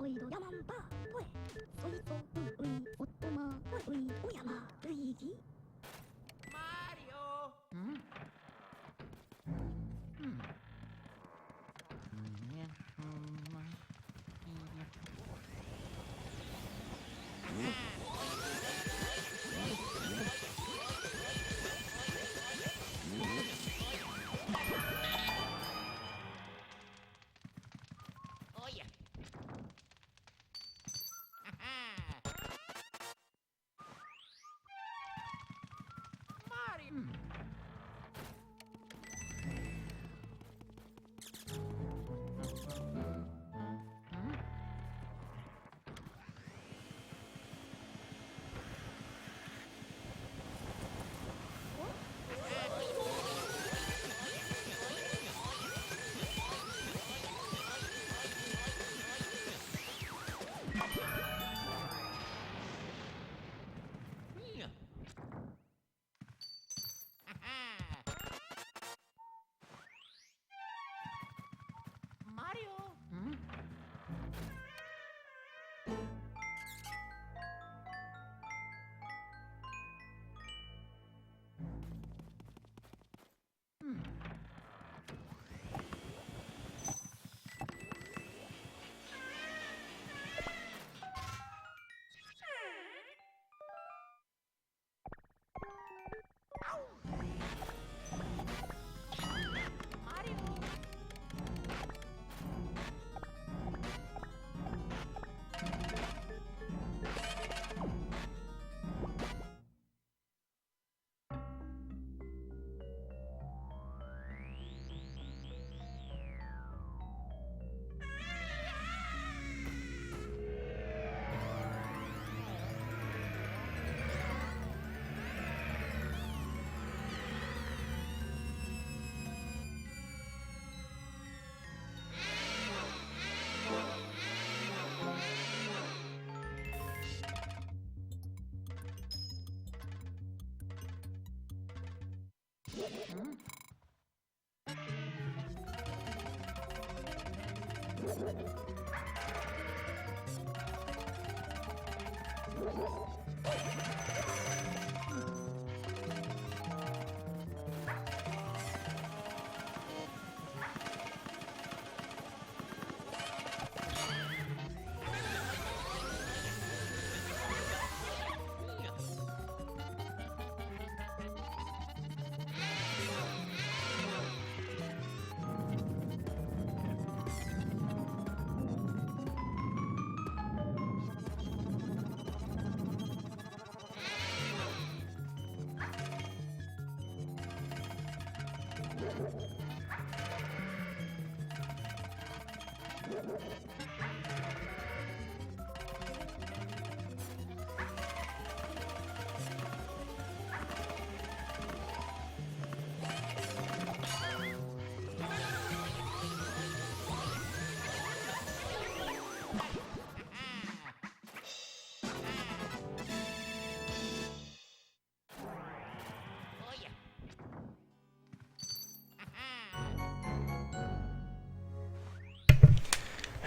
어이도 야만바 왜 소이소 우이 오토마 우이 오야마 루이지 마리오. 오야. 마리오.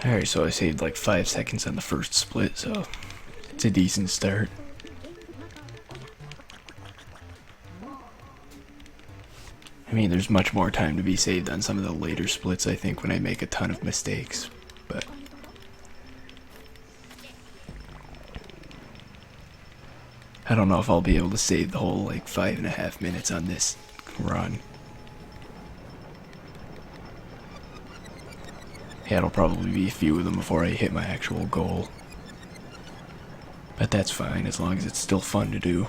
Alright, so I saved like 5 seconds on the first split, so it's a decent start. I mean, there's much more time to be saved on some of the later splits, I think, when I make a ton of mistakes, but I don't know if I'll be able to save the whole like 5.5 minutes on this run. Yeah, it'll probably be a few of them before I hit my actual goal. But that's fine, as long as it's still fun to do.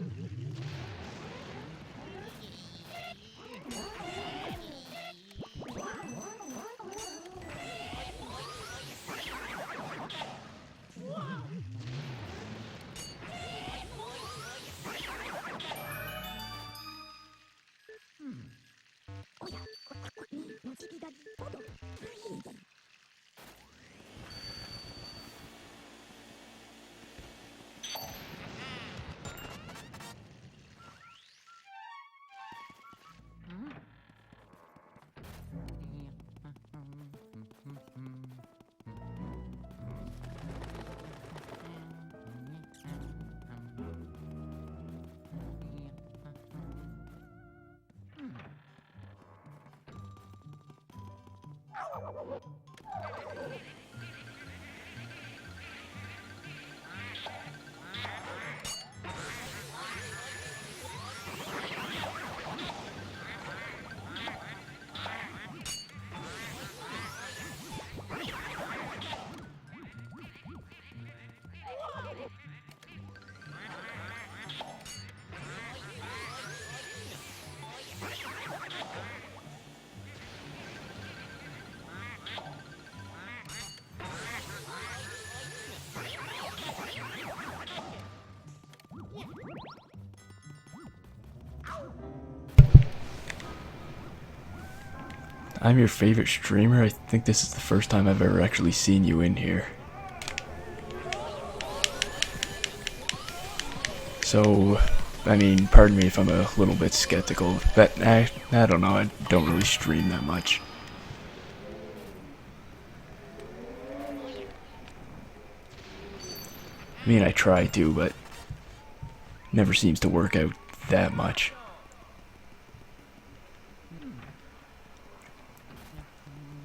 Luigi. I'm your favorite streamer. I think this is the first time I've ever actually seen you in here. So, I mean, pardon me if I'm a little bit skeptical, but I don't know, I don't really stream that much. I mean, I try to, but never seems to work out that much.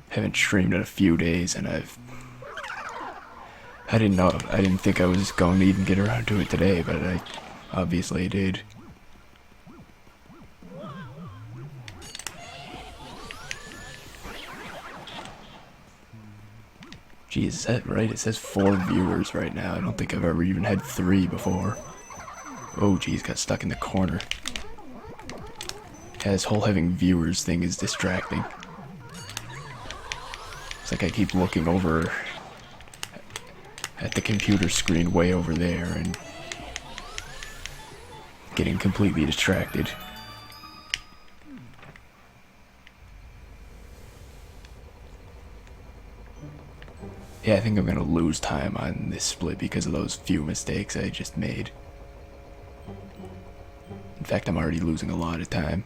Haven't streamed in a few days, and I didn't think I was going to even get around to it today, but I obviously did. Geez, is that right? It says 4 viewers right now. I don't think I've ever even had 3 before. Oh, geez, got stuck in the corner. Yeah, this whole having viewers thing is distracting. It's like I keep looking over at the computer screen way over there and getting completely distracted. Yeah, I think I'm gonna lose time on this split because of those few mistakes I just made. In fact, I'm already losing a lot of time.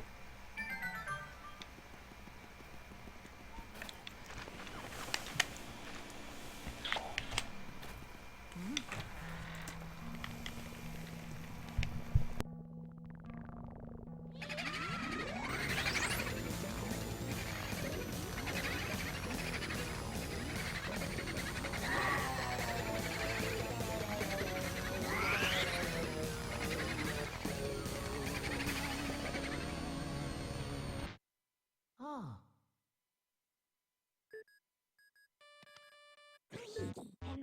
Luigi, pen,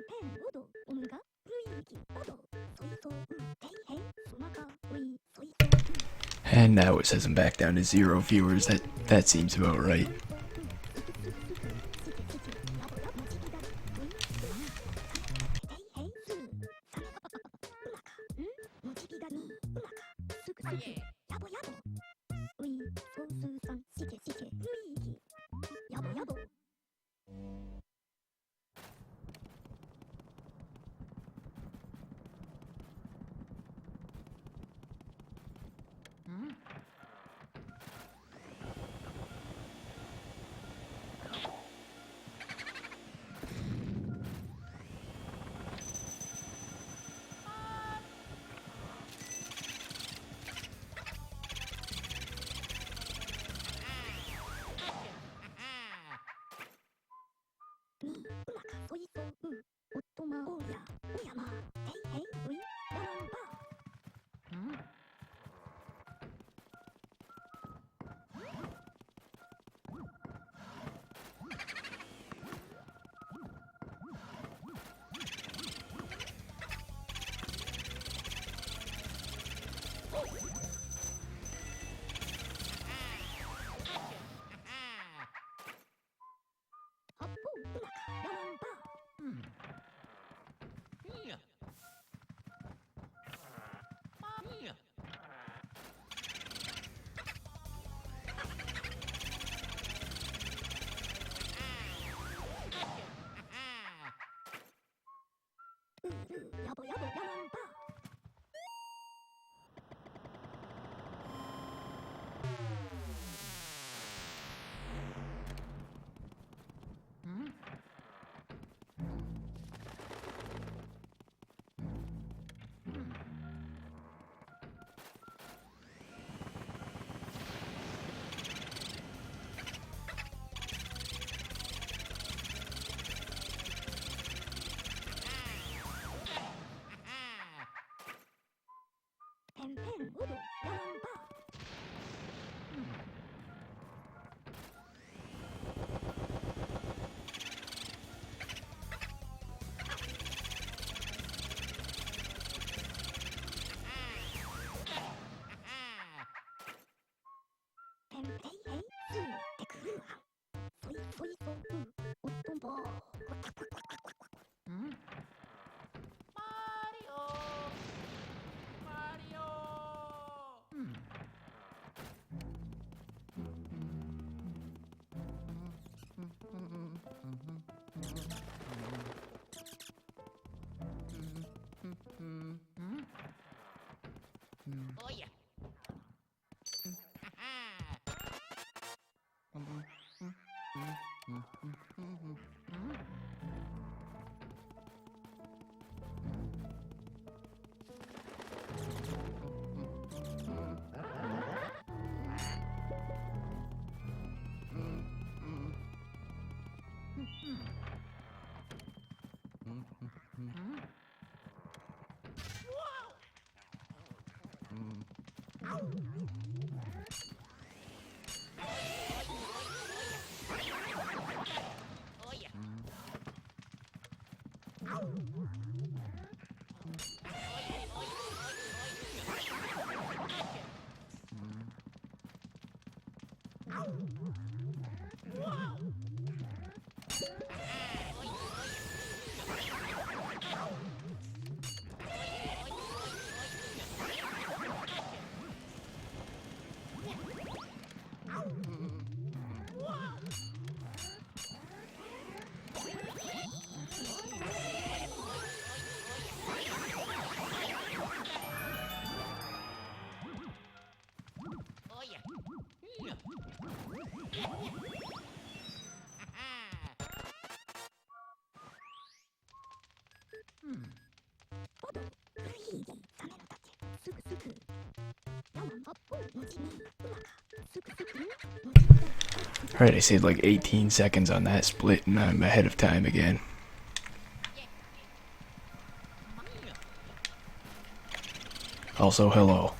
odo, onga, Luigi, odo, soito, hey, sumaka, ui, soito, And now it says I'm back down to 0 viewers. That seems about right. Oh yeah. Alright, I saved like 18 seconds on that split and I'm ahead of time again. Also, hello.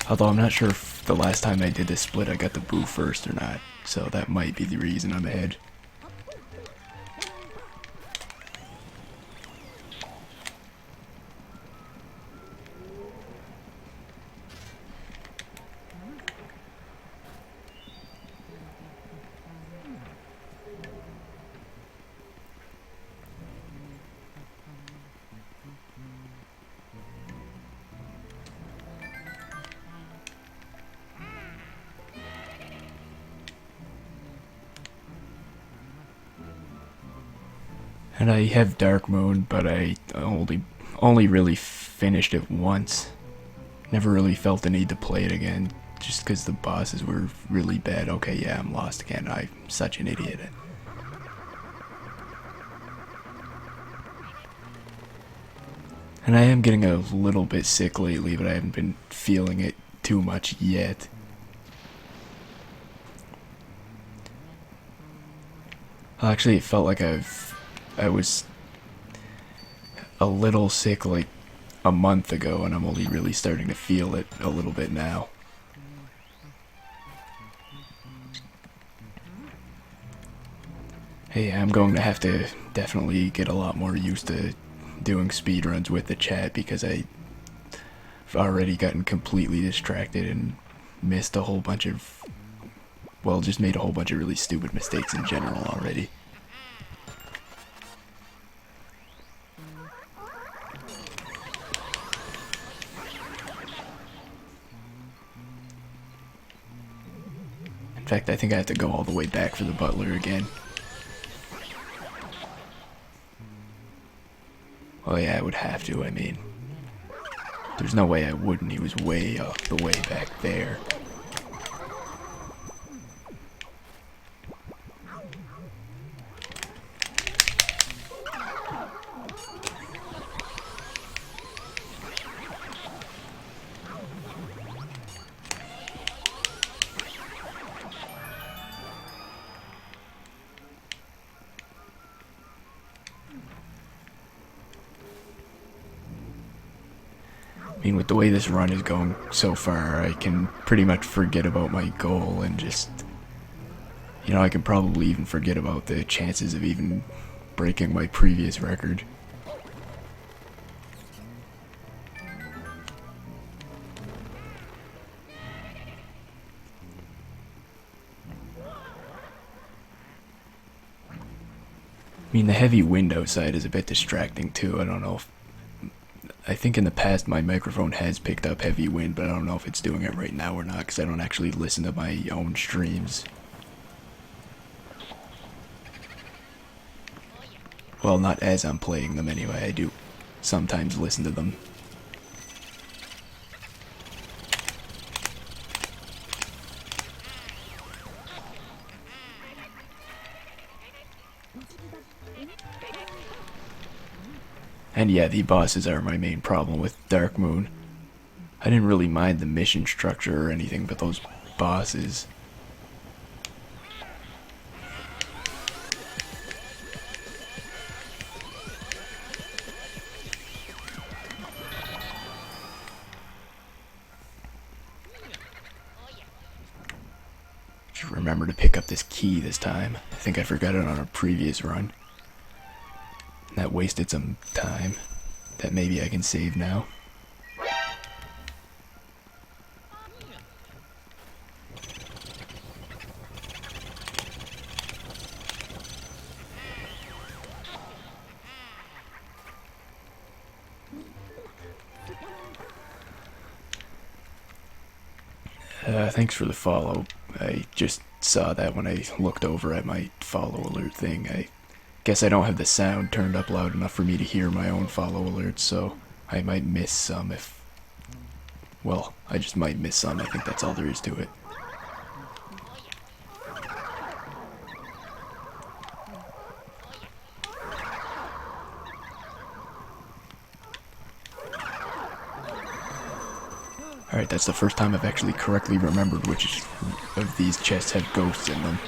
Although I'm not sure if the last time I did this split I got the boo first or not, so that might be the reason I'm ahead. And I have Dark Moon, but I only really finished it once. Never really felt the need to play it again, just because the bosses were really bad. Okay, yeah, I'm lost again. I'm such an idiot. And I am getting a little bit sick lately, but I haven't been feeling it too much yet. Well, actually, it felt like I was a little sick like a month ago, and I'm only really starting to feel it a little bit now. Hey, I'm going to have to definitely get a lot more used to doing speedruns with the chat, because I've already gotten completely distracted and missed a whole bunch of, well, just made a whole bunch of really stupid mistakes in general already. In fact, I think I have to go all the way back for the butler again. Well, yeah, I would have to, I mean. There's no way I wouldn't, he was way up the way back there. I mean, with the way this run is going so far, I can pretty much forget about my goal and just, you know, I can probably even forget about the chances of even breaking my previous record. I mean, the heavy wind outside is a bit distracting too. I don't know if, I think in the past my microphone has picked up heavy wind, but I don't know if it's doing it right now or not, because I don't actually listen to my own streams. Well, not as I'm playing them anyway, I do sometimes listen to them. And yeah, the bosses are my main problem with Dark Moon. I didn't really mind the mission structure or anything, but those bosses. remember to pick up this key this time. I think I forgot it on a previous run. That wasted some time that maybe I can save now. Thanks for the follow. I just saw that when I looked over at my follow alert thing. I guess I don't have the sound turned up loud enough for me to hear my own follow alerts, so I might miss some if... Well, I just might miss some. I think that's all there is to it. Alright, that's the first time I've actually correctly remembered which of these chests had ghosts in them.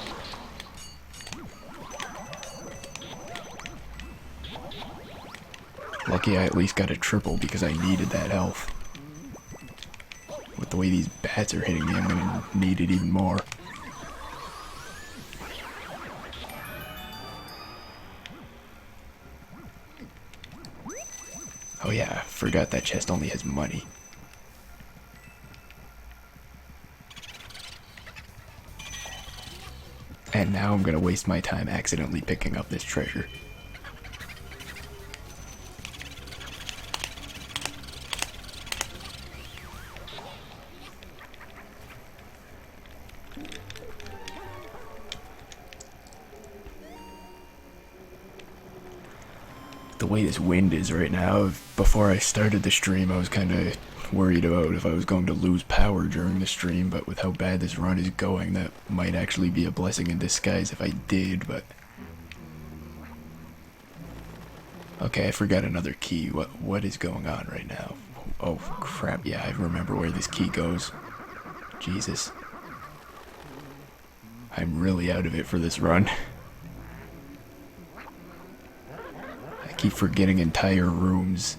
Lucky I at least got a triple because I needed that health. With the way these bats are hitting me, I'm gonna need it even more. Oh yeah, I forgot that chest only has money. And now I'm gonna waste my time accidentally picking up this treasure. The way this wind is right now, before I started the stream I was kinda worried about if I was going to lose power during the stream, but with how bad this run is going, that might actually be a blessing in disguise if I did, but... Okay, I forgot another key. What is going on right now? Oh, crap, yeah, I remember where this key goes. Jesus. I'm really out of it for this run. I keep forgetting entire rooms.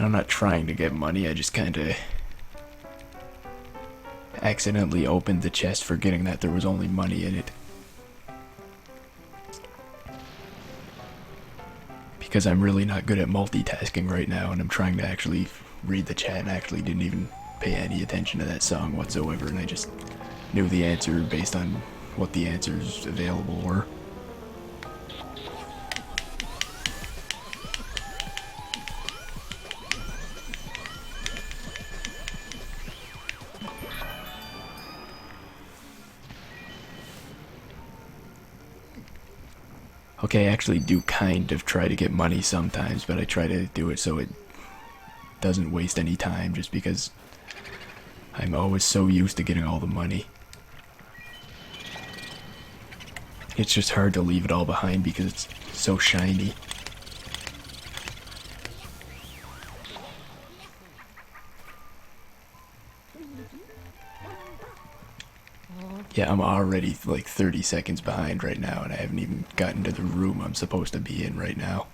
I'm not trying to get money, I just kinda accidentally opened the chest forgetting that there was only money in it. Because I'm really not good at multitasking right now and I'm trying to actually read the chat and actually didn't even pay any attention to that song whatsoever, and I just knew the answer based on what the answers available were. Okay, I actually do kind of try to get money sometimes, but I try to do it so it doesn't waste any time, just because I'm always so used to getting all the money. It's just hard to leave it all behind because it's so shiny. Yeah, I'm already like 30 seconds behind right now, and I haven't even gotten to the room I'm supposed to be in right now.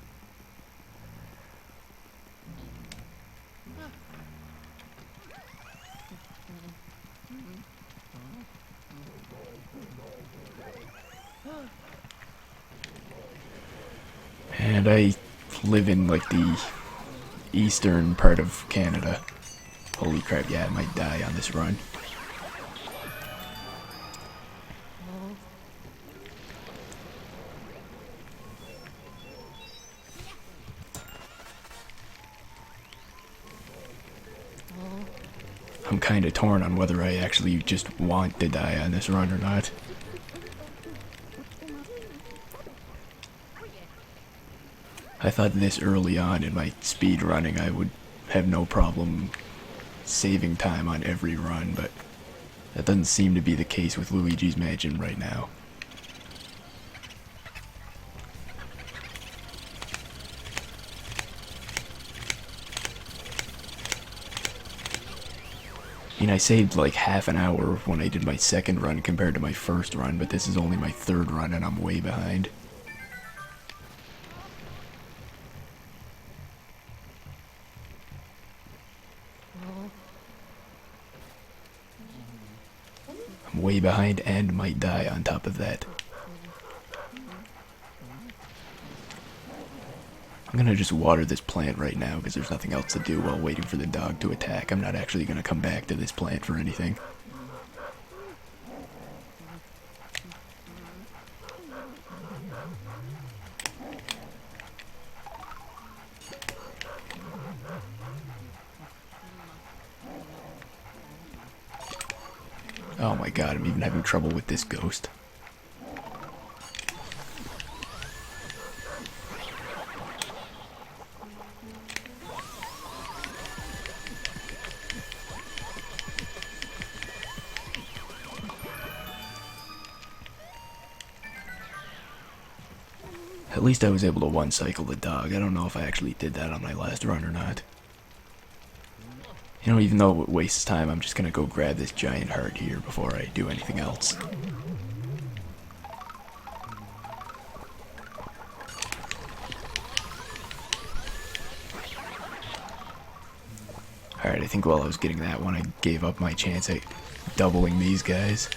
And I live in like the eastern part of Canada. Holy crap, yeah, I might die on this run. I'm kinda torn on whether I actually just want to die on this run or not. I thought this early on in my speed running I would have no problem saving time on every run, but that doesn't seem to be the case with Luigi's Mansion right now. I mean, I saved like half an hour when I did my second run compared to my first run, but this is only my third run and I'm way behind. I'm way behind and might die on top of that. I'm gonna just water this plant right now because there's nothing else to do while waiting for the dog to attack. I'm not actually gonna come back to this plant for anything. Oh my god, I'm even having trouble with this ghost. At least I was able to one-cycle the dog. I don't know if I actually did that on my last run or not. You know, even though it wastes time, I'm just gonna go grab this giant heart here before I do anything else. Alright, I think while I was getting that one, I gave up my chance at doubling these guys.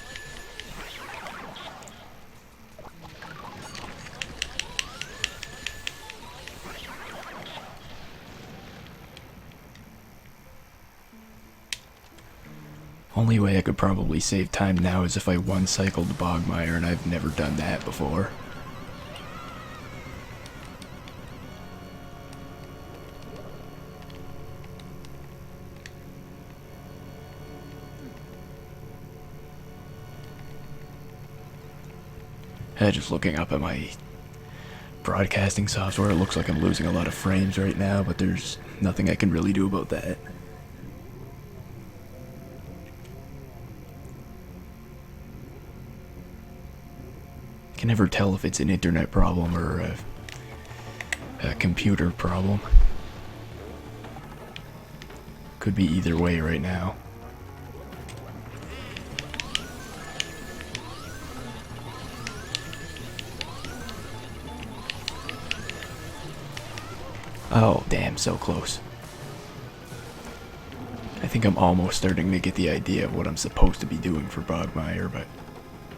Only way I could probably save time now is if I one-cycled Bogmire, and I've never done that before. Just looking up at my broadcasting software, it looks like I'm losing a lot of frames right now, but there's nothing I can really do about that. I can never tell if it's an internet problem or a computer problem. Could be either way right now. Oh, damn, so close. I think I'm almost starting to get the idea of what I'm supposed to be doing for Bogmire, but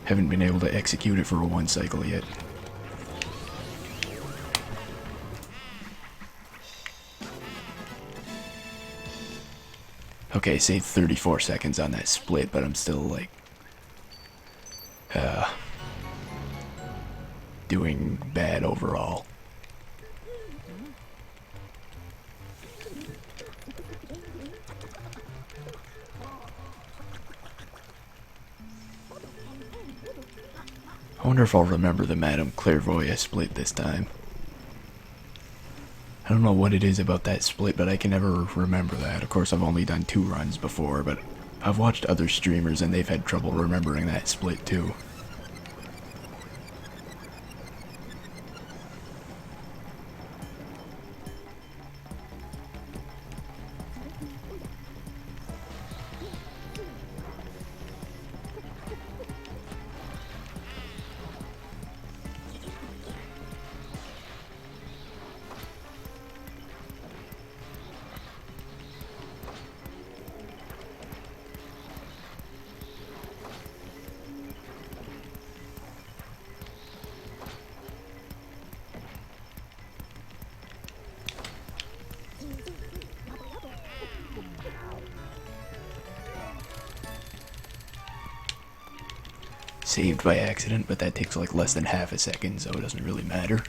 haven't been able to execute it for a one cycle yet. Okay, saved 34 seconds on that split, but I'm still like doing bad overall. I wonder if I'll remember the Madame Clairvoyant split this time. I don't know what it is about that split, but I can never remember that. Of course, I've only done 2 runs before, but I've watched other streamers and they've had trouble remembering that split too. Saved by accident, but that takes like less than half a second, so it doesn't really matter.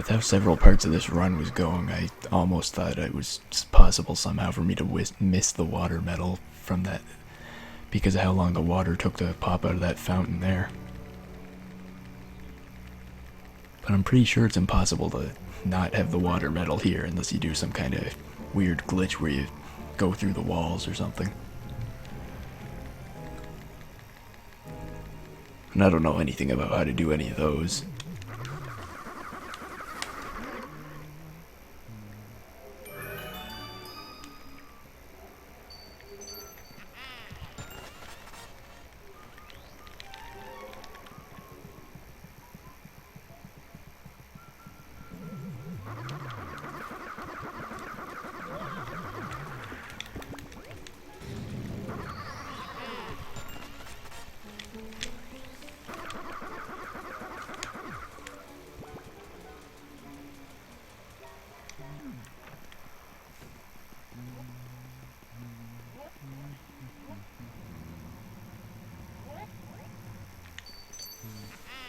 With how several parts of this run was going, I almost thought it was possible somehow for me to miss the water medal from that, because of how long the water took to pop out of that fountain there. But I'm pretty sure it's impossible to not have the water medal here unless you do some kind of weird glitch where you go through the walls or something. And I don't know anything about how to do any of those.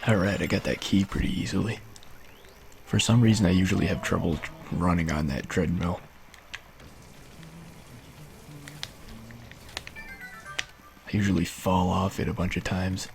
Alright, I got that key pretty easily. For some reason I usually have trouble running on that treadmill. I usually fall off it a bunch of times.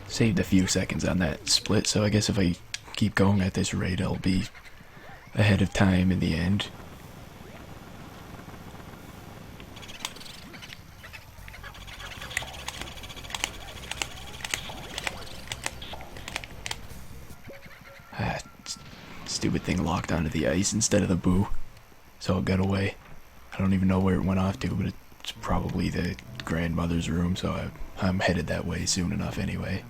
Saved a few seconds on that split, so I guess if I keep going at this rate, I'll be ahead of time in the end. Stupid thing locked onto the ice instead of the boo, so it got away. I don't even know where it went off to, but it's probably the grandmother's room, so I'm headed that way soon enough anyway.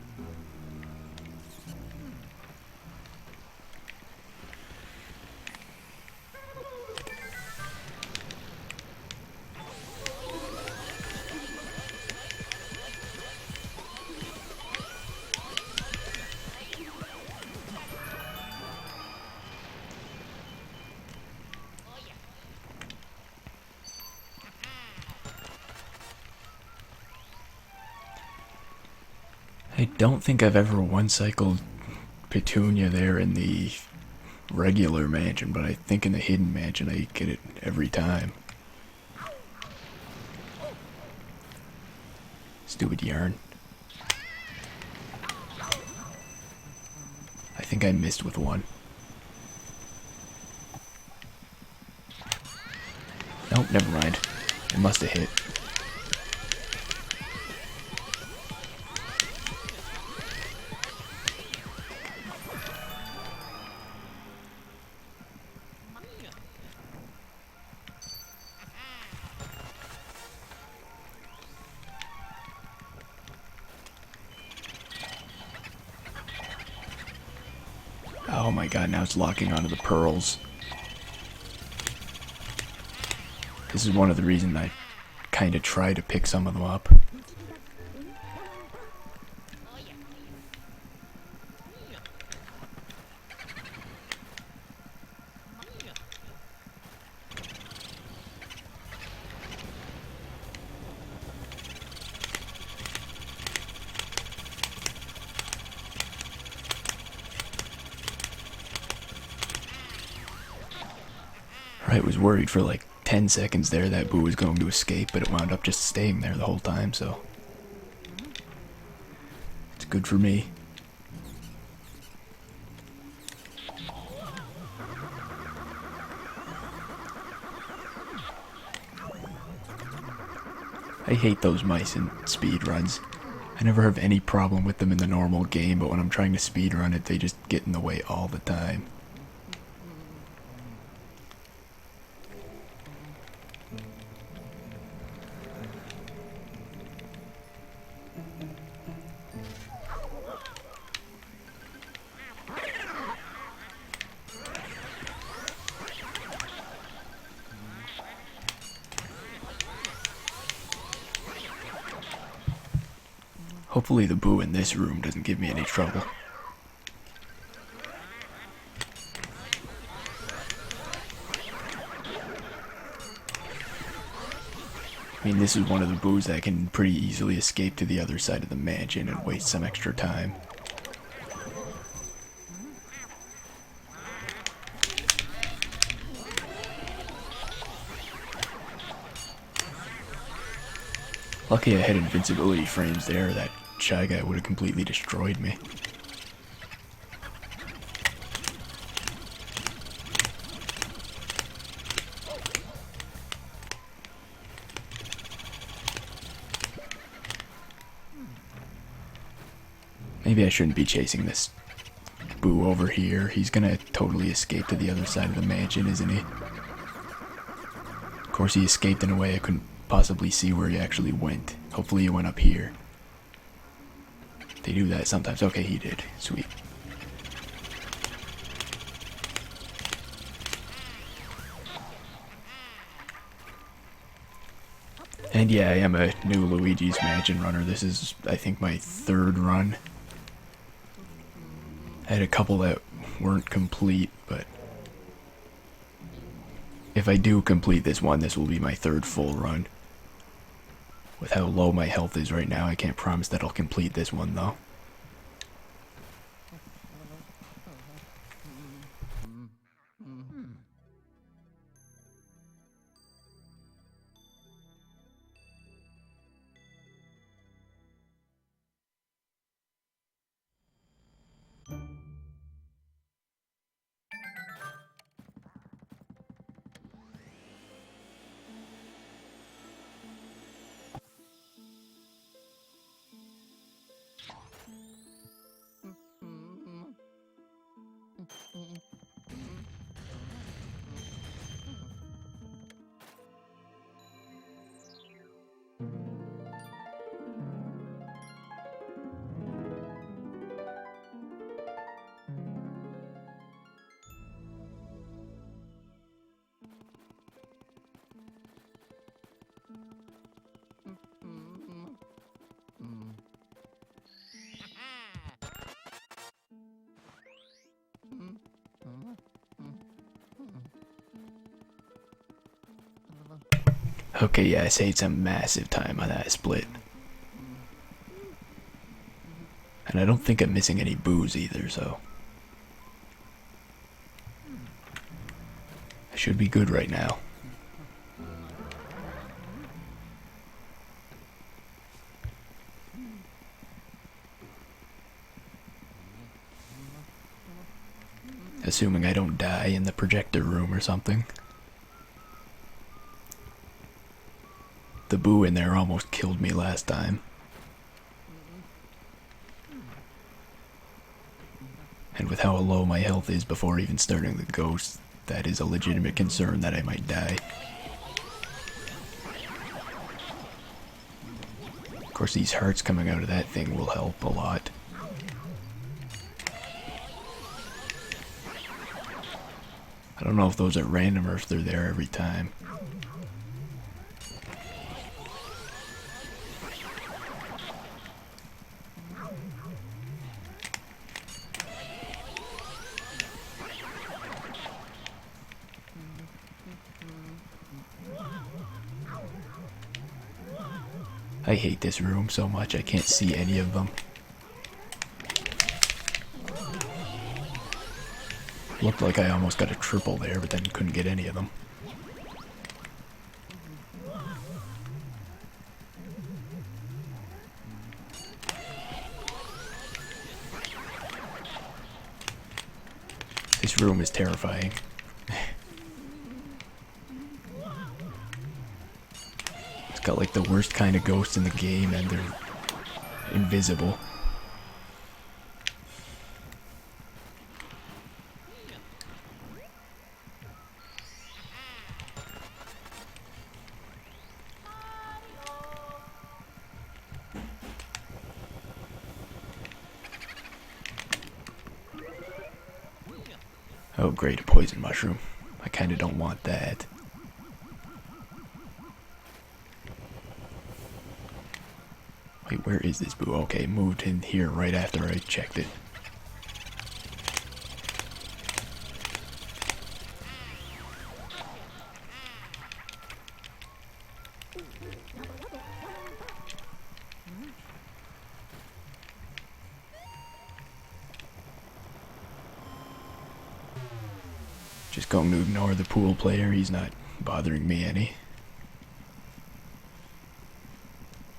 I don't think I've ever one-cycled Petunia there in the regular mansion, but I think in the hidden mansion I get it every time. Stupid yarn. I think I missed with one. Nope, never mind. It must have hit. Oh my god, now it's locking onto the pearls. This is one of the reasons I kind of try to pick some of them up. I was worried for like 10 seconds there that Boo was going to escape, but it wound up just staying there the whole time, so it's good for me. I hate those mice in speedruns. I never have any problem with them in the normal game, but when I'm trying to speedrun it, they just get in the way all the time. Hopefully the boo in this room doesn't give me any trouble. I mean, this is one of the boos that can pretty easily escape to the other side of the mansion and waste some extra time. Lucky I had invincibility frames there, that Shy Guy would have completely destroyed me. Maybe I shouldn't be chasing this boo over here. He's gonna totally escape to the other side of the mansion, isn't he? Of course, he escaped in a way I couldn't possibly see where he actually went. Hopefully he went up here. They do that sometimes. Okay, he did. Sweet. And yeah, I am a new Luigi's Mansion runner. This is, I think, my third run. I had a couple that weren't complete, but if I do complete this one, this will be my third full run. With how low my health is right now, I can't promise that I'll complete this one, though. Okay, yeah, I saved some massive time on that split. And I don't think I'm missing any boos either, so I should be good right now. Assuming I don't die in the projector room or something. The boo in there almost killed me last time. And with how low my health is before even starting the ghost, that is a legitimate concern that I might die. Of course, these hearts coming out of that thing will help a lot. I don't know if those are random or if they're there every time. I hate this room so much I can't see any of them. Looked like I almost got a triple there, but then couldn't get any of them. This room is terrifying. It's got like the worst kind of ghosts in the game, and they're invisible. Oh great, a poison mushroom. I kinda don't want that. Wait, where is this boo? Okay, moved in here right after I checked it. Just going to ignore the pool player. He's not bothering me any.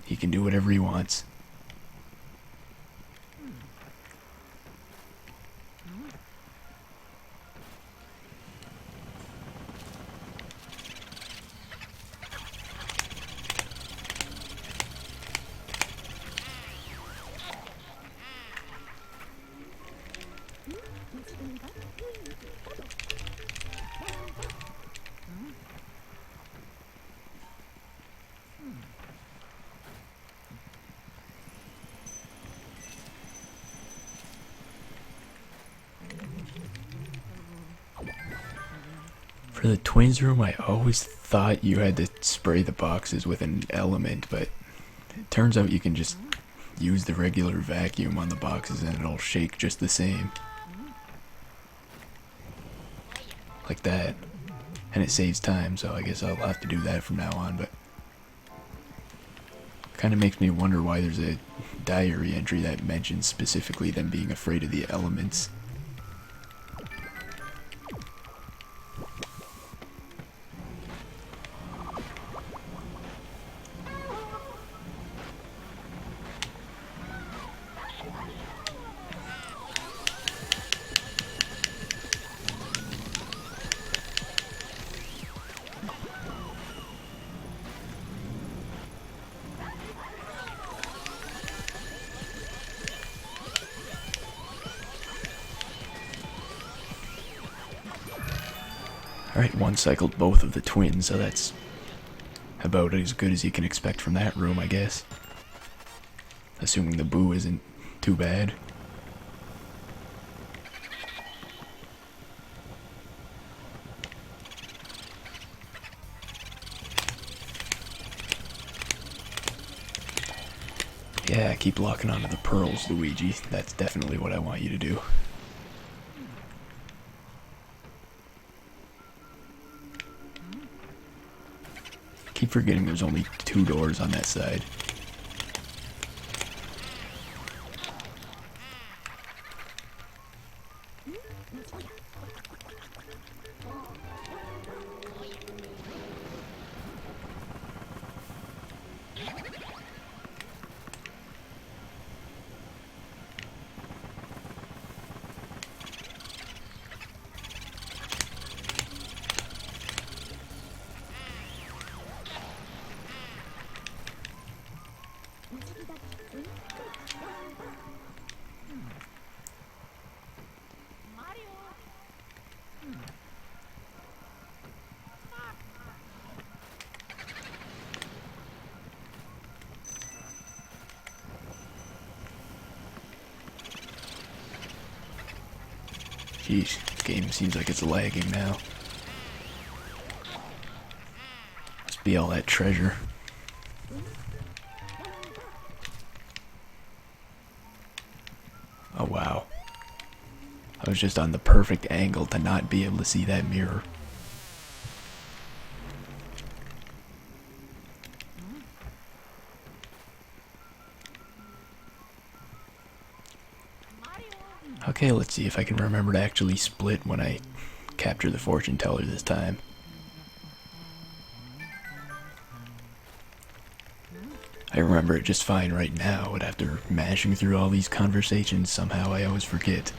He can do whatever he wants. For the twins room, I always thought you had to spray the boxes with an element, but it turns out you can just use the regular vacuum on the boxes and it'll shake just the same. Like that. And it saves time, so I guess I'll have to do that from now on, but kind of makes me wonder why there's a diary entry that mentions specifically them being afraid of the elements. Alright, one cycled both of the twins, so that's about as good as you can expect from that room, I guess. Assuming the boo isn't too bad. Yeah, keep locking onto the pearls, Luigi. That's definitely what I want you to do. Keep forgetting there's only 2 doors on that side. Jeez, this game seems like it's lagging now. Must be all that treasure. Oh wow. I was just on the perfect angle to not be able to see that mirror. Okay, let's see if I can remember to actually split when I capture the fortune teller this time. I remember it just fine right now, but after mashing through all these conversations, somehow I always forget.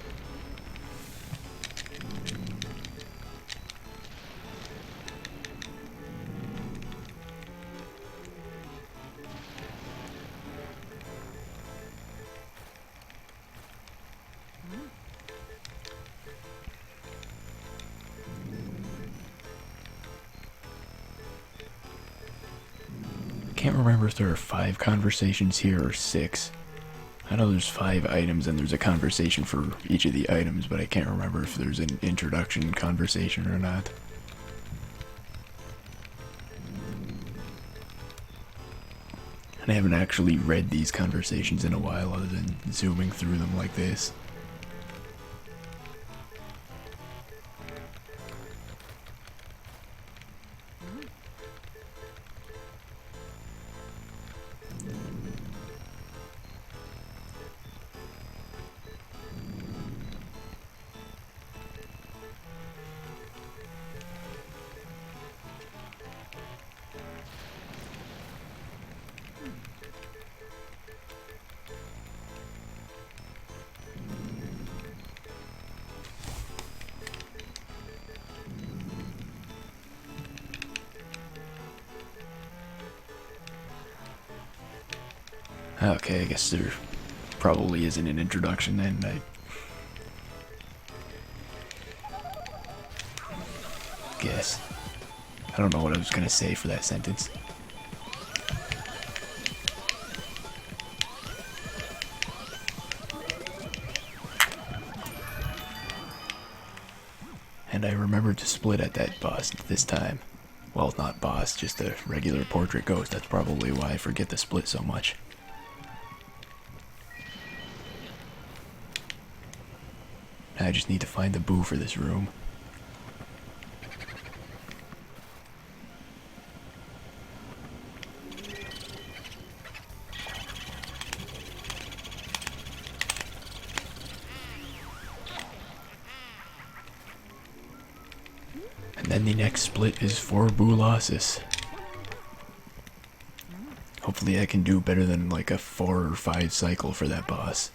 Can't remember if there are 5 conversations here or 6. I know there's 5 items and there's a conversation for each of the items, but I can't remember if there's an introduction conversation or not. And I haven't actually read these conversations in a while other than zooming through them like this. Okay, I guess there probably isn't an introduction then. I guess. I don't know what I was gonna say for that sentence. And I remembered to split at that boss this time. Well, not boss, just a regular portrait ghost. That's probably why I forget to split so much. I just need to find the boo for this room. And then the next split is for Boolossus. Hopefully I can do better than like a 4 or 5 cycle for that boss.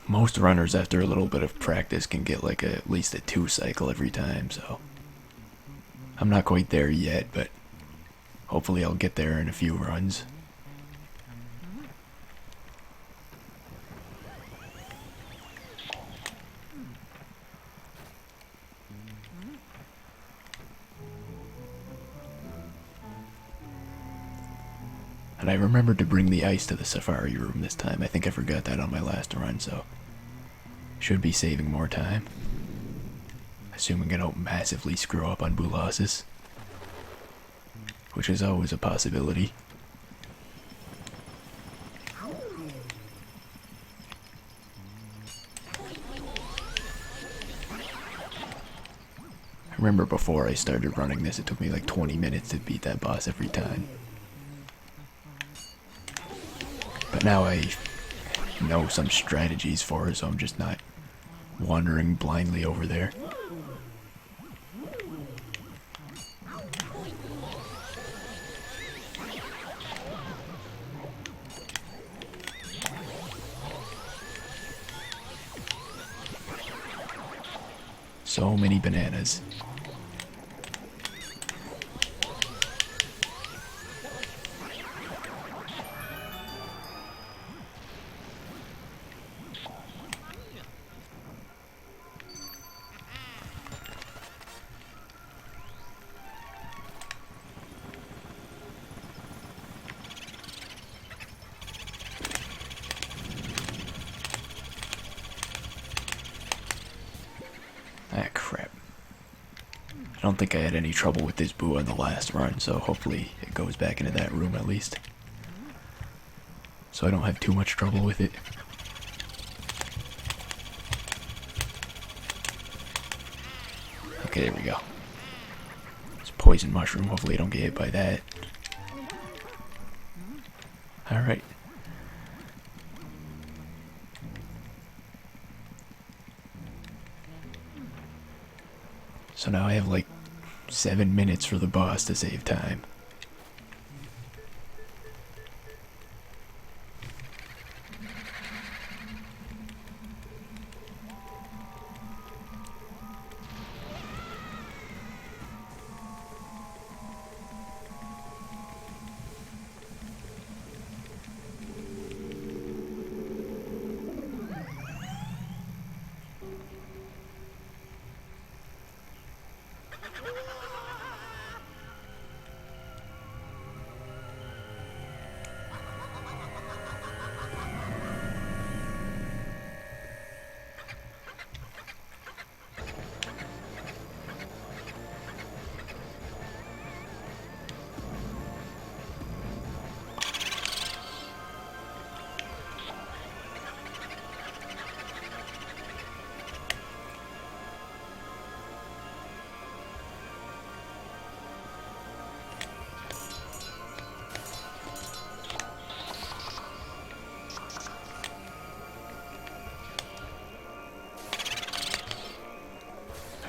Most runners after a little bit of practice can get like at least a 2 cycle every time, so I'm not quite there yet, but hopefully I'll get there in a few runs. And I remembered to bring the ice to the safari room this time. I think I forgot that on my last run, so should be saving more time. Assuming I don't massively screw up on Boolossus, which is always a possibility. I remember before I started running this, it took me like 20 minutes to beat that boss every time. But now I know some strategies for it, so I'm just not wandering blindly over there. So many bananas. Ah, crap. I don't think I had any trouble with this boo on the last run, so hopefully it goes back into that room at least. So I don't have too much trouble with it. Okay, there we go. It's poison mushroom, hopefully I don't get hit by that. Alright. So now I have like 7 minutes for the boss to save time.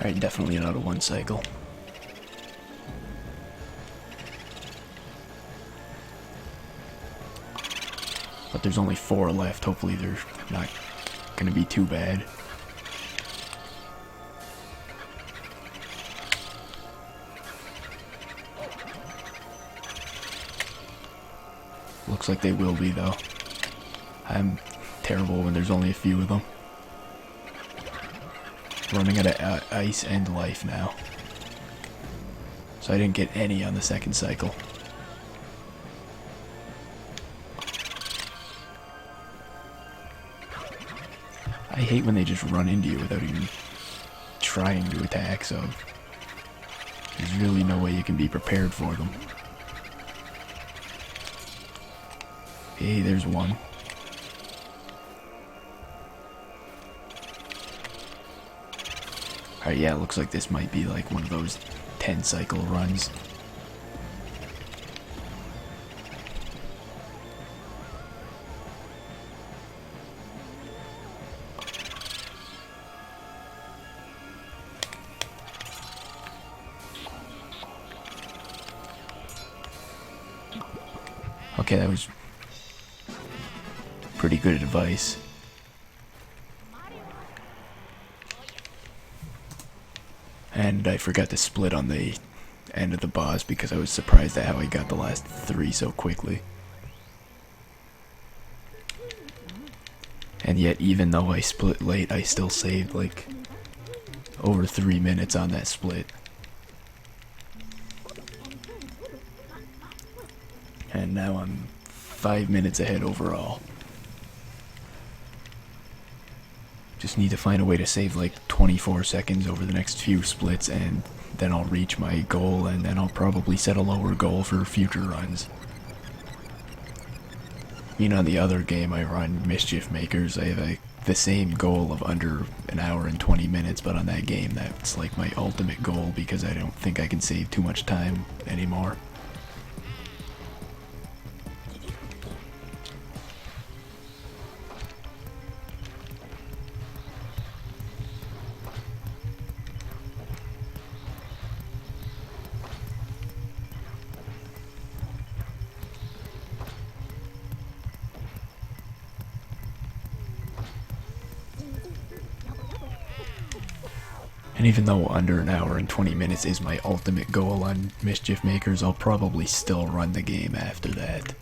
Alright, definitely another one cycle. But there's only 4 left. Hopefully they're not gonna be too bad. Looks like they will be, though. I'm terrible when there's only a few of them. Running out of ice and life now. So I didn't get any on the second cycle. I hate when they just run into you without even trying to attack, so there's really no way you can be prepared for them. Hey, there's one. Alright, yeah, it looks like this might be like one of those 10 cycle runs. Okay, that was pretty good advice. And I forgot to split on the end of the boss because I was surprised at how I got the last 3 so quickly. And yet, even though I split late, I still saved like over 3 minutes on that split. And now I'm 5 minutes ahead overall. Just need to find a way to save like 24 seconds over the next few splits, and then I'll reach my goal, and then I'll probably set a lower goal for future runs. I mean, on the other game I run, Mischief Makers, I have the same goal of under an hour and 20 minutes, but on that game that's like my ultimate goal because I don't think I can save too much time anymore. And even though under an hour and 20 minutes is my ultimate goal on Mischief Makers, I'll probably still run the game after that.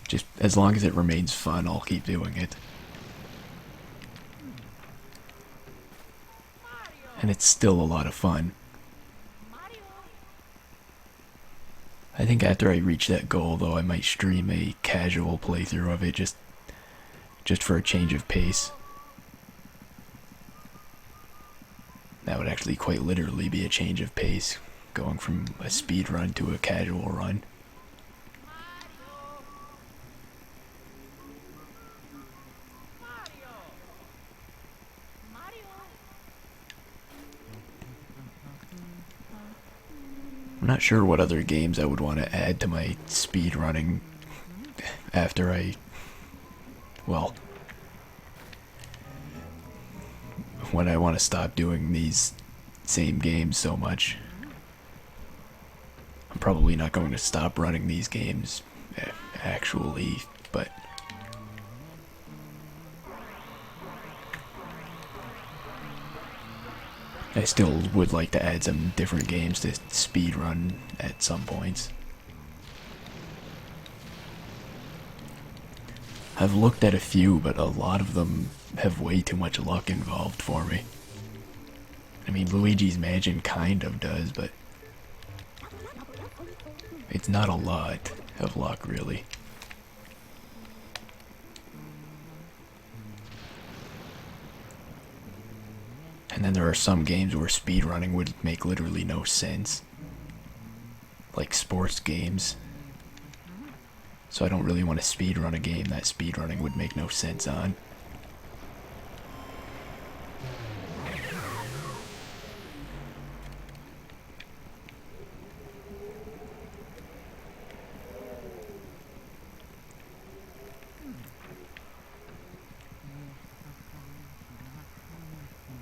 Just as long as it remains fun, I'll keep doing it. And it's still a lot of fun. I think after I reach that goal, though, I might stream a casual playthrough of it just for a change of pace. That would actually quite literally be a change of pace, going from a speed run to a casual run. I'm not sure what other games I would want to add to my speed running after when I want to stop doing these same games so much. I'm probably not going to stop running these games, actually, but I still would like to add some different games to speedrun at some points. I've looked at a few, but a lot of them have way too much luck involved for me. I mean, Luigi's Mansion kind of does, but it's not a lot of luck, really. And then there are some games where speedrunning would make literally no sense. Like sports games. So I don't really want to speedrun a game that speedrunning would make no sense on.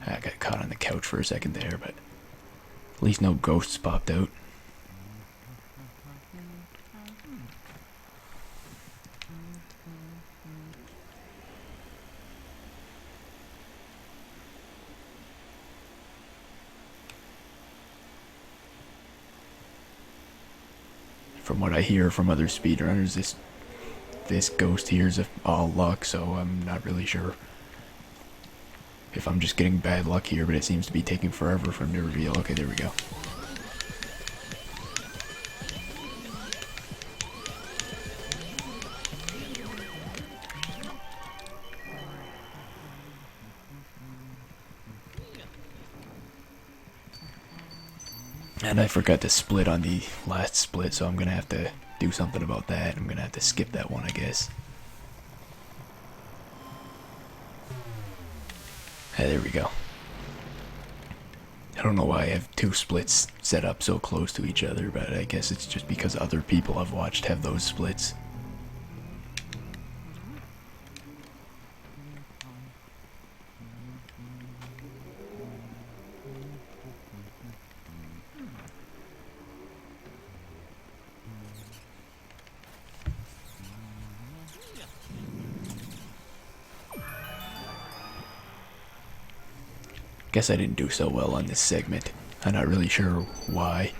I got caught on the couch for a second there, but at least no ghosts popped out. From what I hear from other speedrunners, this ghost here is all luck, so I'm not really sure if I'm just getting bad luck here, but it seems to be taking forever for him to reveal. Okay, there we go. And I forgot to split on the last split, so I'm gonna have to do something about that. I'm gonna have to skip that one, I guess. Hey, there we go. I don't know why I have two splits set up so close to each other, but I guess it's just because other people I've watched have those splits. Guess I didn't do so well on this segment. I'm not really sure why.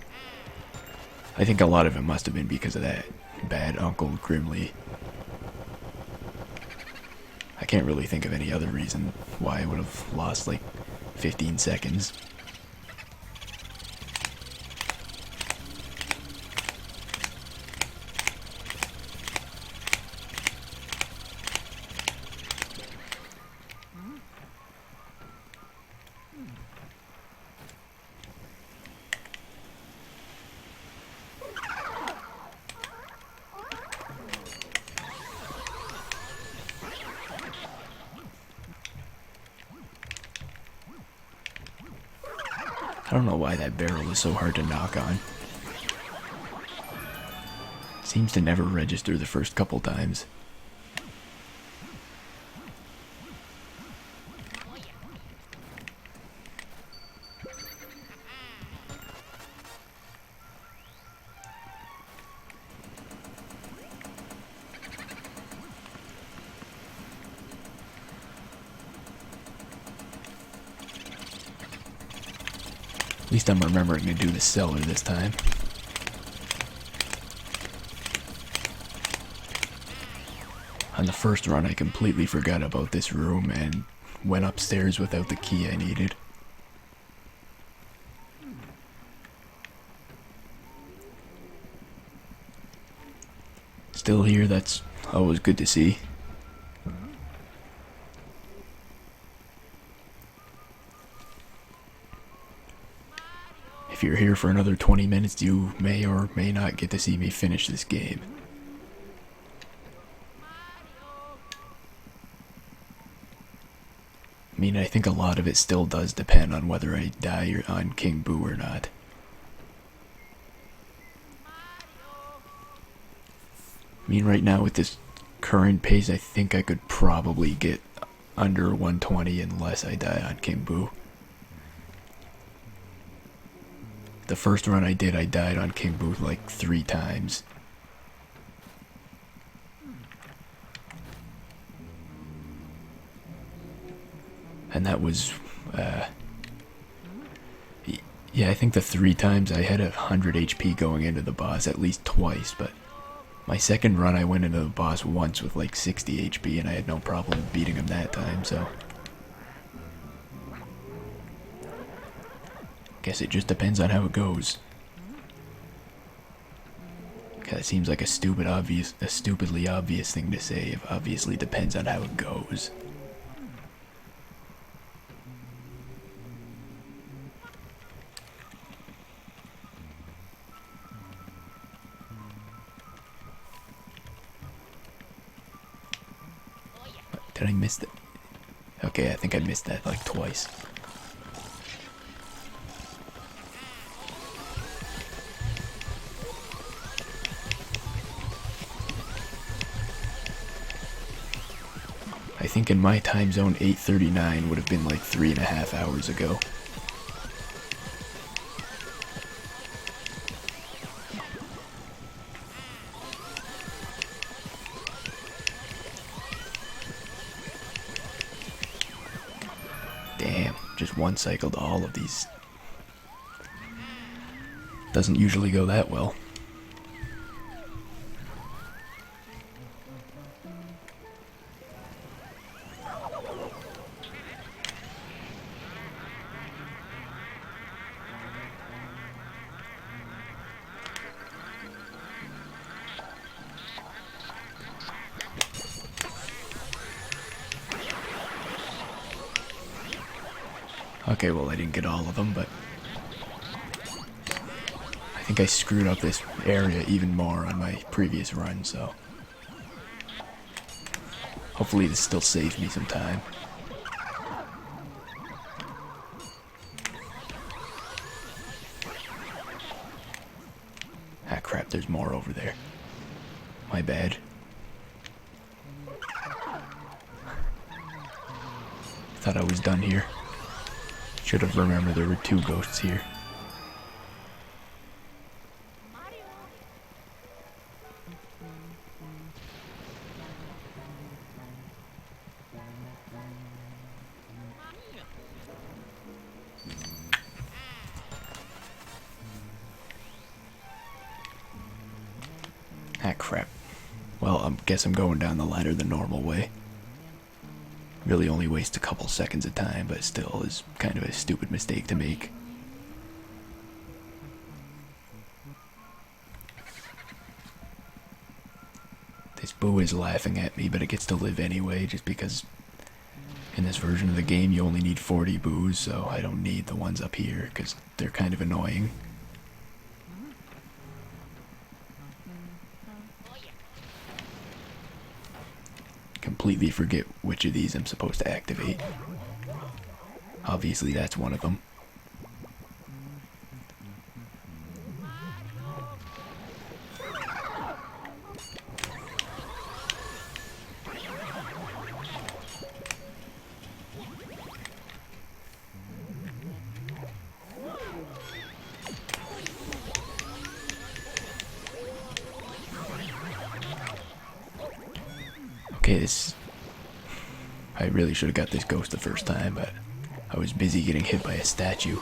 I think a lot of it must have been because of that bad Uncle Grimly. I can't really think of any other reason why I would have lost like 15 seconds. I don't know why that barrel is so hard to knock on. Seems to never register the first couple times. At least I'm remembering to do the cellar this time. On the first run, I completely forgot about this room and went upstairs without the key I needed. Still here, that's always good to see. If you're here for another 20 minutes, you may or may not get to see me finish this game. I mean, I think a lot of it still does depend on whether I die on King Boo or not. I mean, right now with this current pace, I think I could probably get under 120 unless I die on King Boo. The first run I did, I died on King Boo like 3 times. And that was, yeah, I think the 3 times I had 100 HP going into the boss at least twice, but my second run I went into the boss once with like 60 HP and I had no problem beating him that time, so guess it just depends on how it goes. That seems like a stupidly obvious thing to say. It obviously depends on how it goes. Did I miss that? Okay, I think I missed that like twice. I think in my time zone 8:39 would have been like 3.5 hours ago. one-cycled all of these. Doesn't usually go that well. Okay, well, I didn't get all of them, but I think I screwed up this area even more on my previous run, so hopefully this still saves me some time. Ah, crap, there's more over there. My bad. Thought I was done here. Should have remembered there were 2 ghosts here. Ah, crap. Well, I guess I'm going down the ladder the normal way. Really only waste a couple seconds of time, but still is kind of a stupid mistake to make. This boo is laughing at me, but it gets to live anyway, just because in this version of the game you only need 40 boos, so I don't need the ones up here, because they're kind of annoying. Completely forget which of these I'm supposed to activate. Obviously that's one of them. Okay, I really should have got this ghost the first time, but I was busy getting hit by a statue.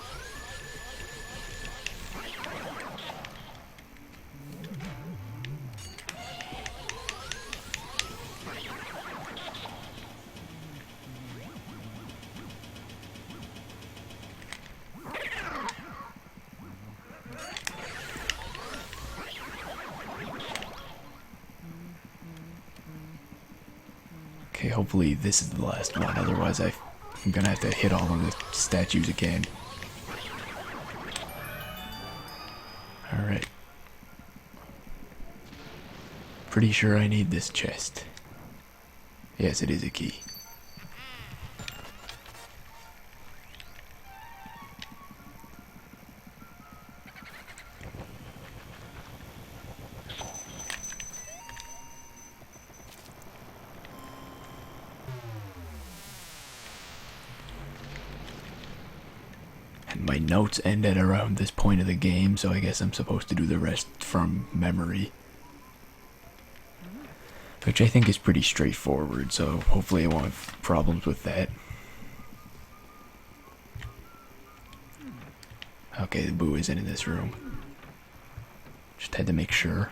Okay, hopefully this is the last one, otherwise I'm gonna have to hit all of the statues again. Alright. Pretty sure I need this chest. Yes, it is a key. And my notes end at around this point of the game, so I guess I'm supposed to do the rest from memory. Which I think is pretty straightforward, so hopefully I won't have problems with that. Okay, the boo isn't in this room. Just had to make sure.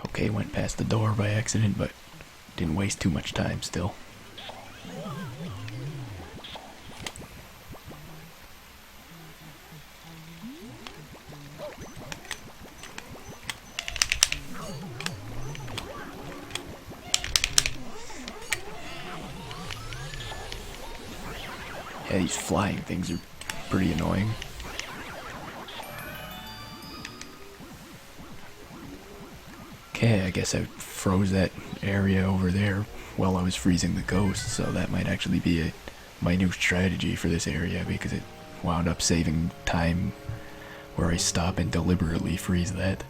Okay, went past the door by accident, but didn't waste too much time still. Yeah, these flying things are pretty annoying. Okay, I guess I froze that area over there while I was freezing the ghost, so that might actually be my new strategy for this area, because it wound up saving time where I stop and deliberately freeze that.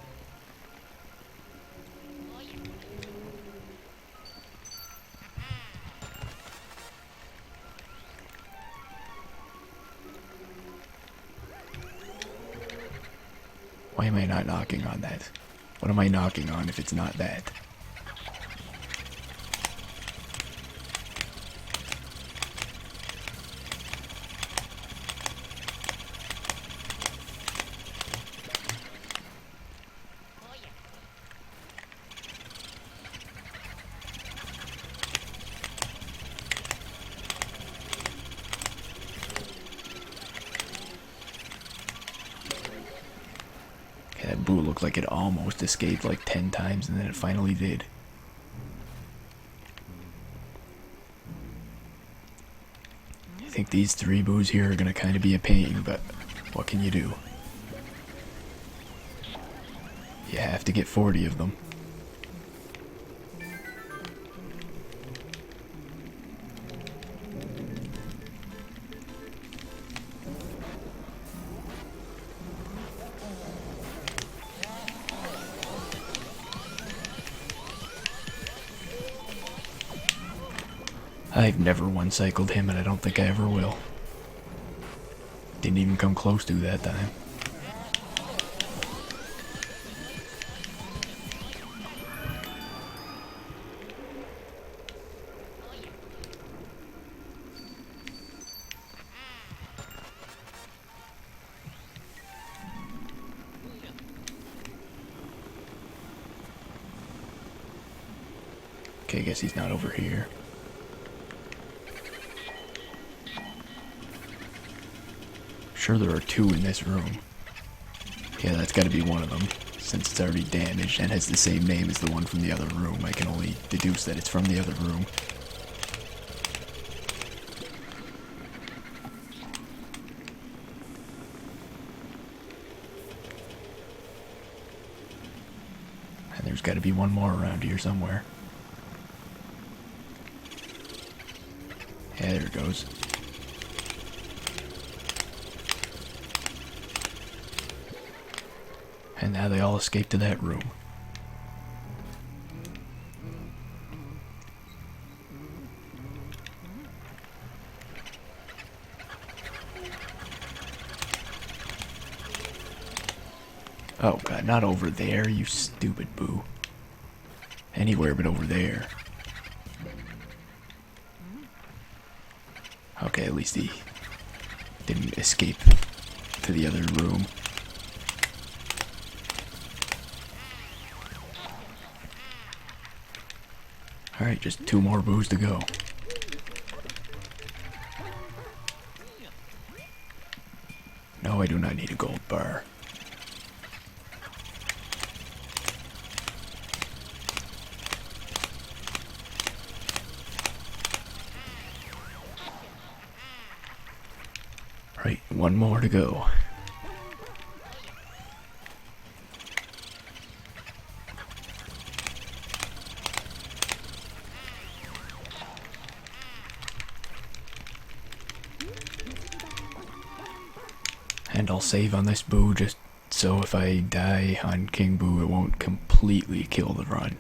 Why am I not knocking on that? What am I knocking on if it's not that? That boo looked like it almost escaped like 10 times and then it finally did. I think these 3 boos here are gonna kind of be a pain, but what can you do? You have to get 40 of them. I've never one-cycled him, and I don't think I ever will. Didn't even come close to that time. Okay, I guess he's not over here. Sure, there are 2 in this room. Yeah, that's gotta be one of them. Since it's already damaged and has the same name as the one from the other room, I can only deduce that it's from the other room. And there's gotta be one more around here somewhere. Yeah, there it goes. And now they all escape to that room. Oh god, not over there, you stupid boo. Anywhere but over there. Okay, at least he didn't escape to the other room. Alright, just 2 more boos to go. No, I do not need a gold bar. Right, 1 more to go. And I'll save on this boo just so if I die on King Boo it won't completely kill the run.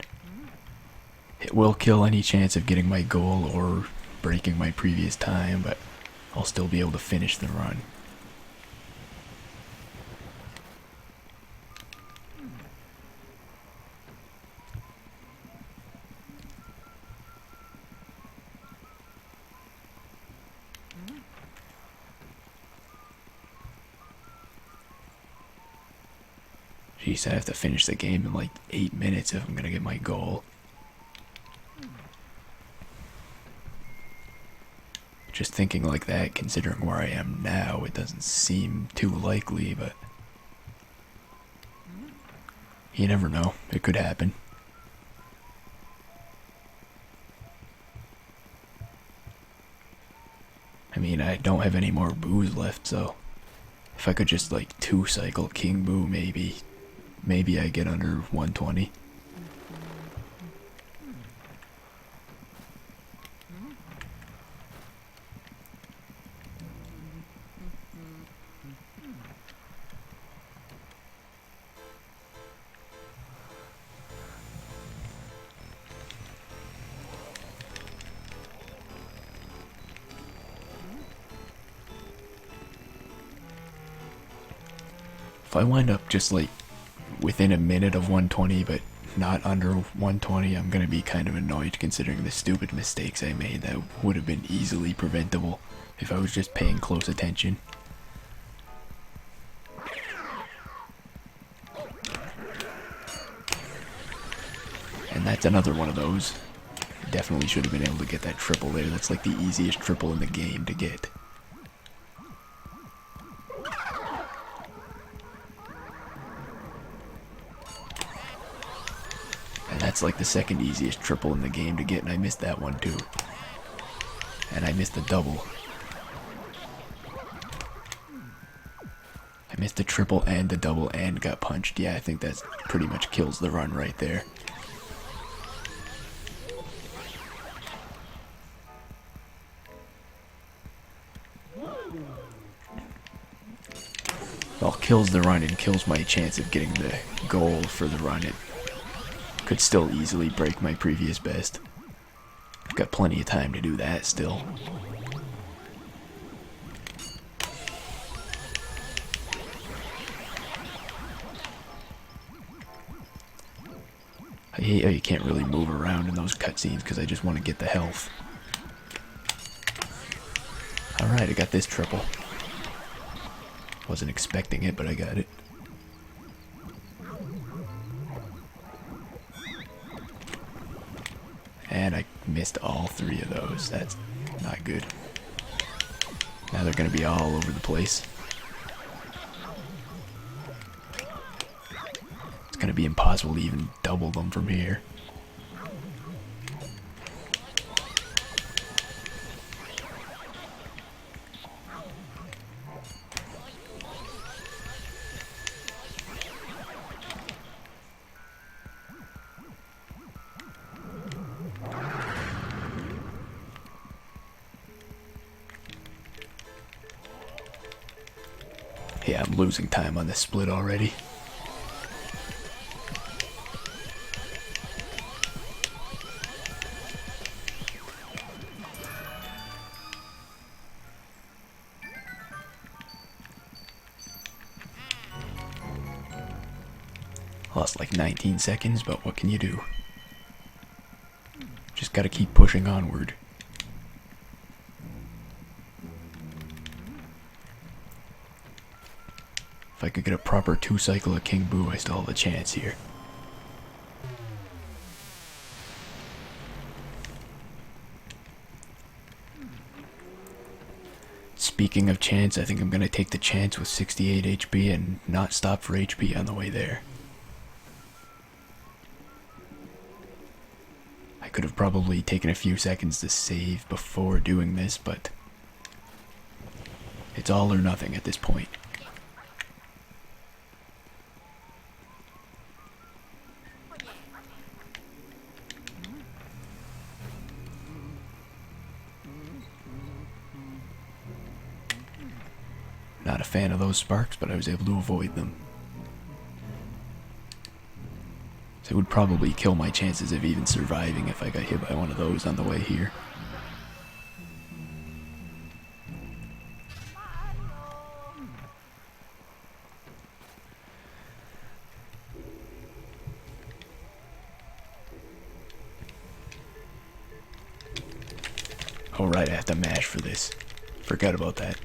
It will kill any chance of getting my goal or breaking my previous time, but I'll still be able to finish the run. Jeez, I have to finish the game in like 8 minutes if I'm gonna get my goal. Just thinking like that, considering where I am now, it doesn't seem too likely, but you never know. It could happen. I mean, I don't have any more boos left, so if I could just like 2-cycle King Boo, maybe I get under 120. If I wind up just like within a minute of 120, but not under 120, I'm gonna be kind of annoyed considering the stupid mistakes I made that would have been easily preventable if I was just paying close attention. And that's another one of those. Definitely should have been able to get that triple there. That's like the easiest triple in the game to get. And that's like the second easiest triple in the game to get, and I missed that one too. And I missed the double. I missed the triple and the double and got punched. Yeah, I think that pretty much kills the run right there. Well, kills the run and kills my chance of getting the goal for the run. It could still easily break my previous best. I've got plenty of time to do that still. I hate how you can't really move around in those cutscenes because I just want to get the health. Alright, I got this triple. Wasn't expecting it, but I got it. And I missed all three of those. That's not good. Now they're going to be all over the place. It's going to be impossible to even double them from here. Yeah, I'm losing time on this split already. Lost like 19 seconds, but what can you do? Just gotta keep pushing onward. If I could get a proper 2-cycle of King Boo, I still have a chance here. Speaking of chance, I think I'm gonna take the chance with 68 HP and not stop for HP on the way there. I could have probably taken a few seconds to save before doing this, but it's all or nothing at this point. Not a fan of those sparks, but I was able to avoid them. So it would probably kill my chances of even surviving if I got hit by one of those on the way here. Oh right, I have to mash for this. Forgot about that.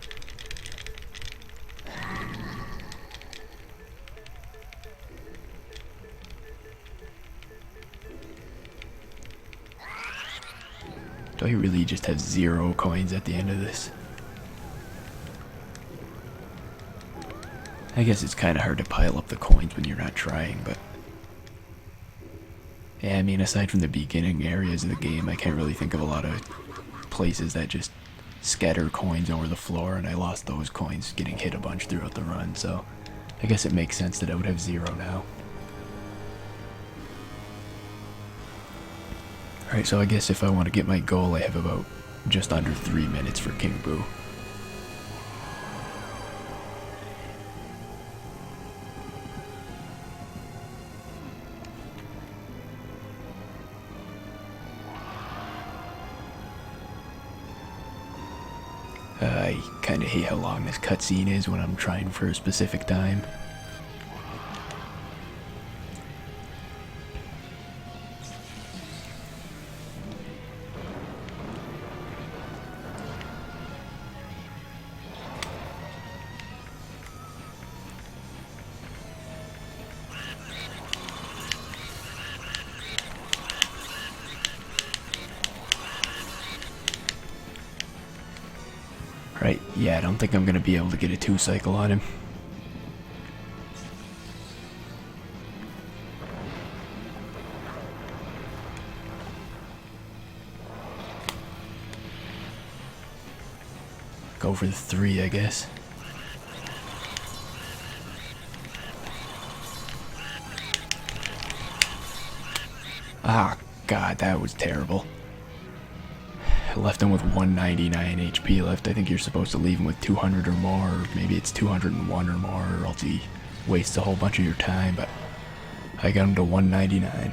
Do I really just have 0 coins at the end of this? I guess it's kind of hard to pile up the coins when you're not trying, but... Yeah, I mean, aside from the beginning areas of the game, I can't really think of a lot of places that just scatter coins over the floor, and I lost those coins getting hit a bunch throughout the run, so... I guess it makes sense that I would have 0 now. Alright, so I guess if I want to get my goal, I have about just under 3 minutes for King Boo. I kinda hate how long this cutscene is when I'm trying for a specific time. Yeah, I don't think I'm gonna be able to get a 2-cycle on him. Go for the 3, I guess. Ah, God, that was terrible. I left him with 199 HP left. I think you're supposed to leave him with 200 or more, or maybe it's 201 or more, or else he wastes a whole bunch of your time, but I got him to 199.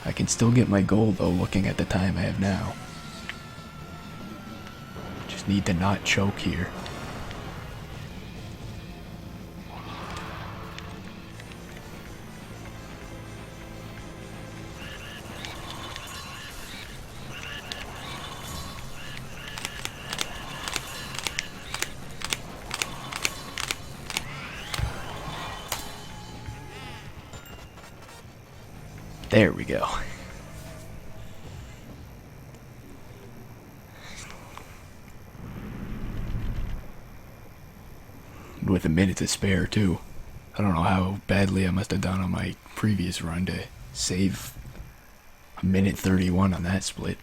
I can still get my gold though, looking at the time I have now. Just need to not choke here. There we go. With a minute to spare too. I don't know how badly I must have done on my previous run to save a minute 31 on that split.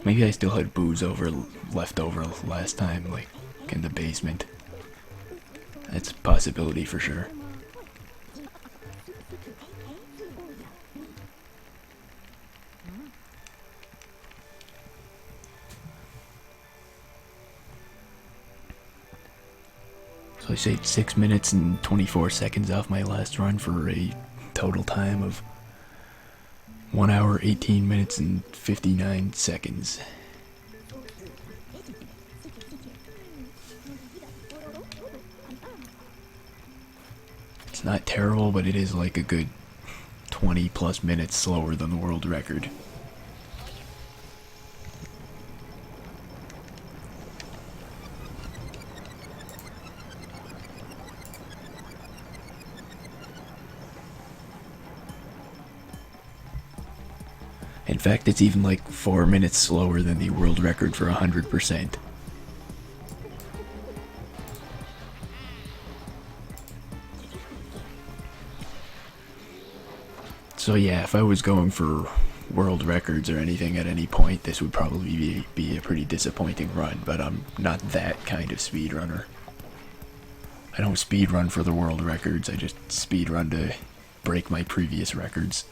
Maybe I still had booze left over last time, like in the basement. That's a possibility for sure. So I saved 6 minutes and 24 seconds off my last run for a total time of 1 hour, 18 minutes, and 59 seconds. It's not terrible, but it is like a good 20 plus minutes slower than the world record. In fact, it's even like 4 minutes slower than the world record for 100%. So yeah, if I was going for world records or anything at any point, this would probably be a pretty disappointing run, but I'm not that kind of speedrunner. I don't speedrun for the world records, I just speedrun to break my previous records.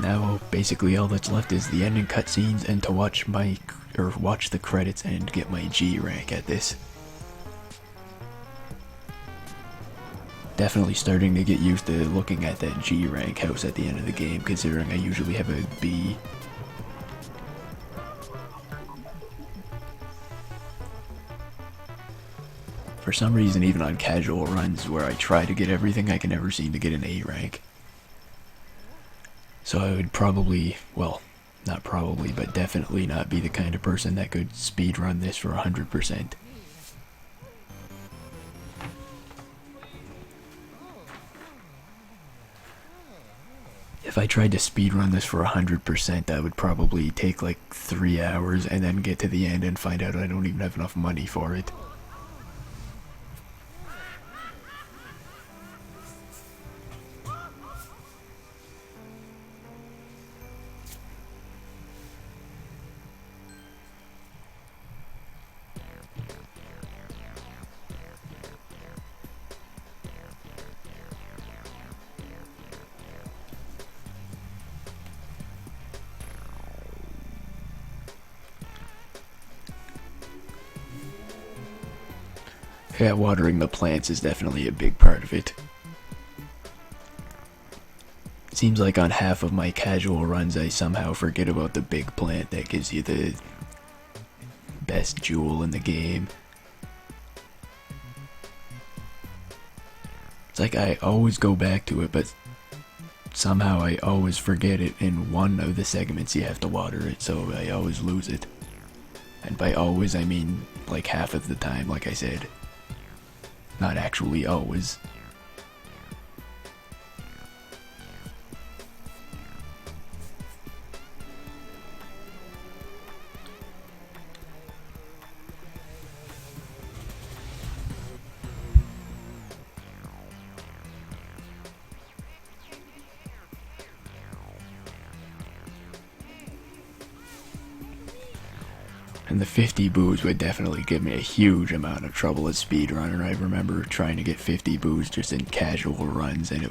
Now, basically all that's left is the ending cutscenes and to watch the credits and get my G rank at this. Definitely starting to get used to looking at that G rank house at the end of the game, considering I usually have a B. For some reason, even on casual runs where I try to get everything, I can never seem to get an A rank. So I would probably, well, not probably, but definitely not be the kind of person that could speedrun this for 100%. If I tried to speedrun this for 100%, that would probably take like 3 hours and then get to the end and find out I don't even have enough money for it. Yeah, watering the plants is definitely a big part of it. Seems like on half of my casual runs I somehow forget about the big plant that gives you the best jewel in the game. It's like I always go back to it, but somehow I always forget it in one of the segments you have to water it, so I always lose it. And by always, I mean like half of the time, like I said. Not actually always. And the 50 boos would definitely give me a huge amount of trouble as speedrunner. I remember trying to get 50 boos just in casual runs, and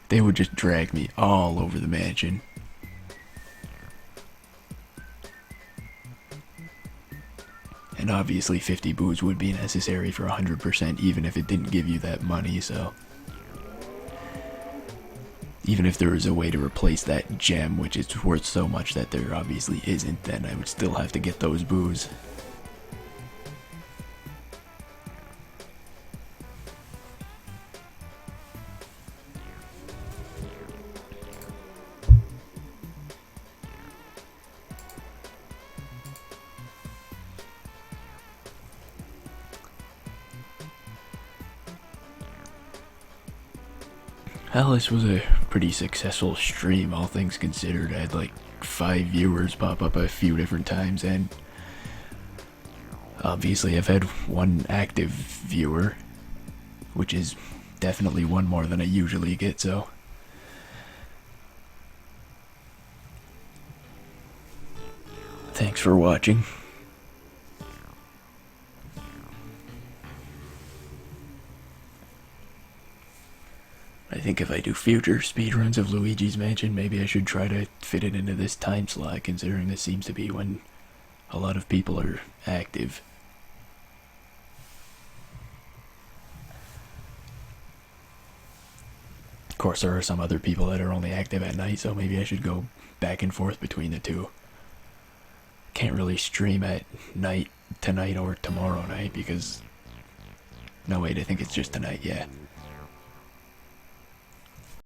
they would just drag me all over the mansion. And obviously 50 boos would be necessary for 100% even if it didn't give you that money, so... Even if there was a way to replace that gem, which is worth so much that there obviously isn't, then I would still have to get those boos. Hell, this was a pretty successful stream, all things considered. I had like 5 viewers pop up a few different times, and obviously I've had one active viewer, which is definitely one more than I usually get, so... Thanks for watching. I think if I do future speedruns of Luigi's Mansion, maybe I should try to fit it into this time slot, considering this seems to be when a lot of people are active. Of course, there are some other people that are only active at night, so maybe I should go back and forth between the two. Can't really stream at night tonight or tomorrow night because... No, wait, I think it's just tonight, yeah.